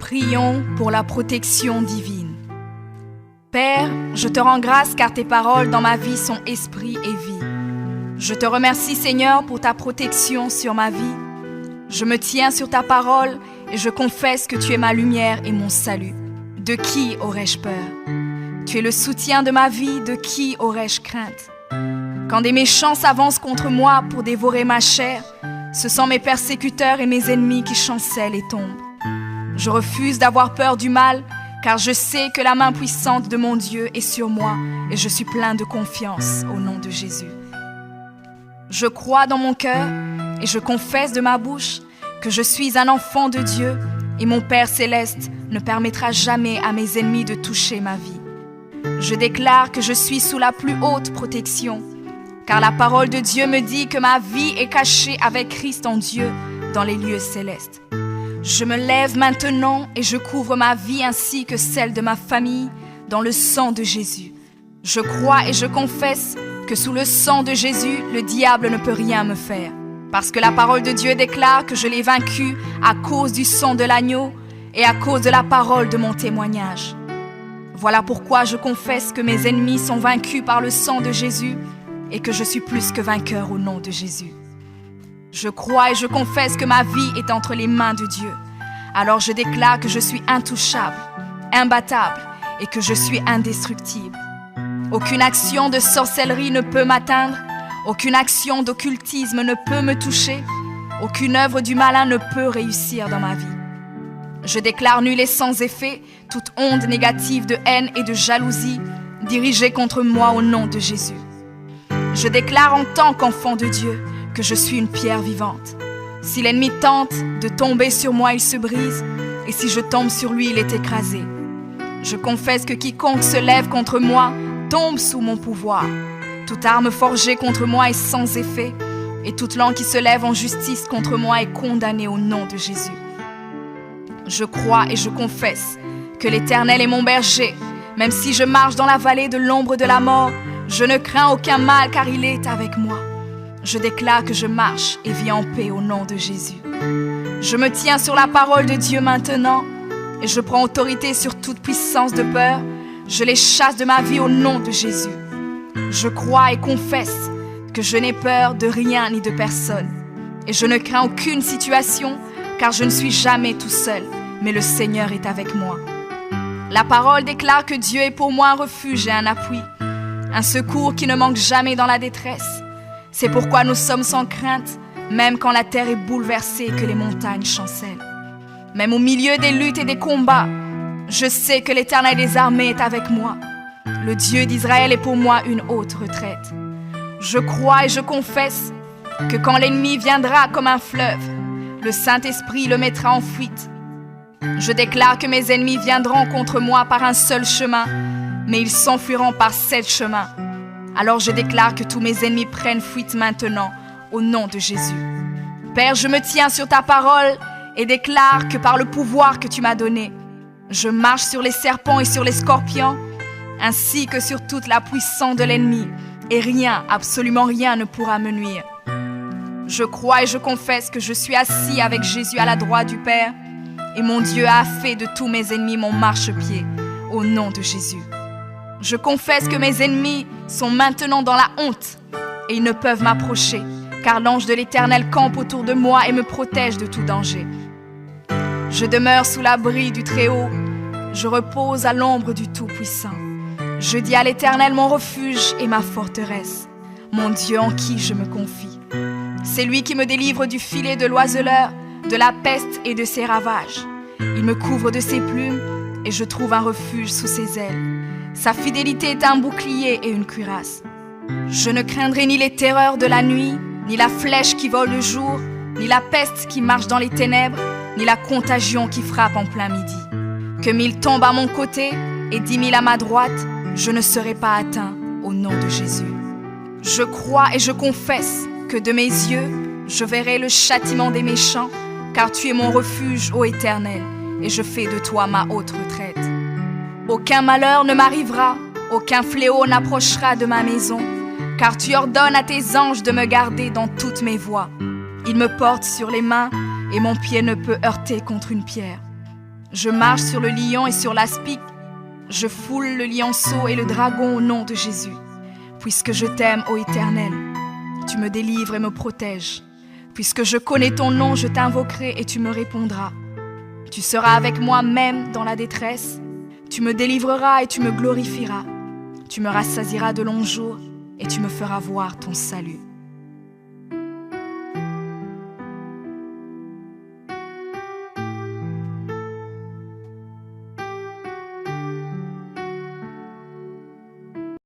Prions pour la protection divine. Père, je te rends grâce car tes paroles dans ma vie sont esprit et vie. Je te remercie Seigneur pour ta protection sur ma vie. Je me tiens sur ta parole et je confesse que tu es ma lumière et mon salut. De qui aurais-je peur? Tu es le soutien de ma vie, de qui aurais-je crainte? Quand des méchants s'avancent contre moi pour dévorer ma chair, ce sont mes persécuteurs et mes ennemis qui chancellent et tombent. Je refuse d'avoir peur du mal, car je sais que la main puissante de mon Dieu est sur moi et je suis plein de confiance au nom de Jésus. Je crois dans mon cœur et je confesse de ma bouche que je suis un enfant de Dieu et mon Père céleste ne permettra jamais à mes ennemis de toucher ma vie. Je déclare que je suis sous la plus haute protection, car la parole de Dieu me dit que ma vie est cachée avec Christ en Dieu dans les lieux célestes. Je me lève maintenant et je couvre ma vie ainsi que celle de ma famille dans le sang de Jésus. Je crois et je confesse que sous le sang de Jésus, le diable ne peut rien me faire. Parce que la parole de Dieu déclare que je l'ai vaincu à cause du sang de l'agneau et à cause de la parole de mon témoignage. Voilà pourquoi je confesse que mes ennemis sont vaincus par le sang de Jésus et que je suis plus que vainqueur au nom de Jésus. Je crois et je confesse que ma vie est entre les mains de Dieu. Alors je déclare que je suis intouchable, imbattable et que je suis indestructible. Aucune action de sorcellerie ne peut m'atteindre, aucune action d'occultisme ne peut me toucher, aucune œuvre du malin ne peut réussir dans ma vie. Je déclare nul et sans effet toute onde négative de haine et de jalousie dirigée contre moi au nom de Jésus. Je déclare en tant qu'enfant de Dieu que je suis une pierre vivante. Si l'ennemi tente de tomber sur moi, il se brise, et si je tombe sur lui, il est écrasé. Je confesse que quiconque se lève contre moi tombe sous mon pouvoir. Toute arme forgée contre moi est sans effet, et toute langue qui se lève en justice contre moi est condamnée au nom de Jésus. Je crois et je confesse que l'Éternel est mon berger. Même si je marche dans la vallée de l'ombre de la mort, je ne crains aucun mal car il est avec moi. Je déclare que je marche et vis en paix au nom de Jésus. Je me tiens sur la parole de Dieu maintenant et je prends autorité sur toute puissance de peur. Je les chasse de ma vie au nom de Jésus. Je crois et confesse que je n'ai peur de rien ni de personne. Et je ne crains aucune situation car je ne suis jamais tout seul, mais le Seigneur est avec moi. La parole déclare que Dieu est pour moi un refuge et un appui, un secours qui ne manque jamais dans la détresse. C'est pourquoi nous sommes sans crainte, même quand la terre est bouleversée et que les montagnes chancellent. Même au milieu des luttes et des combats, je sais que l'Éternel des armées est avec moi. Le Dieu d'Israël est pour moi une haute retraite. Je crois et je confesse que quand l'ennemi viendra comme un fleuve, le Saint-Esprit le mettra en fuite. Je déclare que mes ennemis viendront contre moi par un seul chemin, mais ils s'enfuiront par 7 chemins. Alors je déclare que tous mes ennemis prennent fuite maintenant, au nom de Jésus. Père, je me tiens sur ta parole et déclare que par le pouvoir que tu m'as donné, je marche sur les serpents et sur les scorpions, ainsi que sur toute la puissance de l'ennemi, et rien, absolument rien ne pourra me nuire. Je crois et je confesse que je suis assis avec Jésus à la droite du Père, et mon Dieu a fait de tous mes ennemis mon marchepied, au nom de Jésus. Je confesse que mes ennemis sont maintenant dans la honte et ils ne peuvent m'approcher, car l'ange de l'Éternel campe autour de moi et me protège de tout danger. Je demeure sous l'abri du Très-Haut, je repose à l'ombre du Tout-Puissant. Je dis à l'Éternel mon refuge et ma forteresse, mon Dieu en qui je me confie. C'est lui qui me délivre du filet de l'oiseleur, de la peste et de ses ravages. Il me couvre de ses plumes et je trouve un refuge sous ses ailes. Sa fidélité est un bouclier et une cuirasse. Je ne craindrai ni les terreurs de la nuit, ni la flèche qui vole le jour, ni la peste qui marche dans les ténèbres, ni la contagion qui frappe en plein midi. Que 1000 tombent à mon côté et 10 000 à ma droite, je ne serai pas atteint au nom de Jésus. Je crois et je confesse que de mes yeux, je verrai le châtiment des méchants, car tu es mon refuge, ô Éternel, et je fais de toi ma haute retraite. Aucun malheur ne m'arrivera, aucun fléau n'approchera de ma maison, car tu ordonnes à tes anges de me garder dans toutes mes voies. Ils me portent sur les mains et mon pied ne peut heurter contre une pierre. Je marche sur le lion et sur l'aspic. Je foule le lionceau et le dragon au nom de Jésus. Puisque je t'aime, ô Éternel, tu me délivres et me protèges. Puisque je connais ton nom, je t'invoquerai et tu me répondras. Tu seras avec moi même dans la détresse. Tu me délivreras et tu me glorifieras. Tu me rassasieras de longs jours et tu me feras voir ton salut.